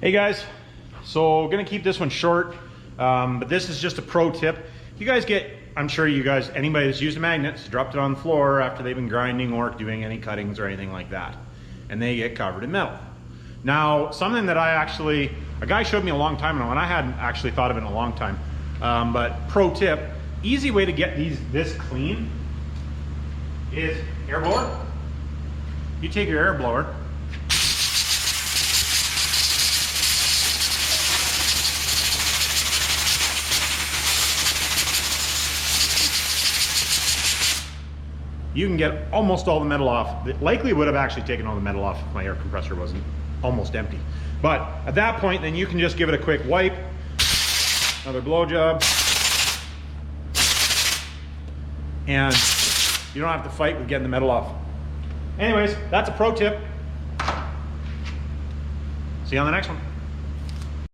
Hey guys, so gonna keep this one short, but this is just a pro tip. You guys get, I'm sure you guys, anybody that's used a magnet has dropped it on the floor after they've been grinding or doing any cuttings or anything like that, and they get covered in metal. Now, something that a guy showed me a long time ago, and I hadn't actually thought of it in a long time, but pro tip, easy way to get this clean is air blower. You take your air blower, you can get almost all the metal off. It likely would have actually taken all the metal off if my air compressor wasn't almost empty. But at that point, then you can just give it a quick wipe, another blow job, and you don't have to fight with getting the metal off. Anyways, that's a pro tip. See you on the next one.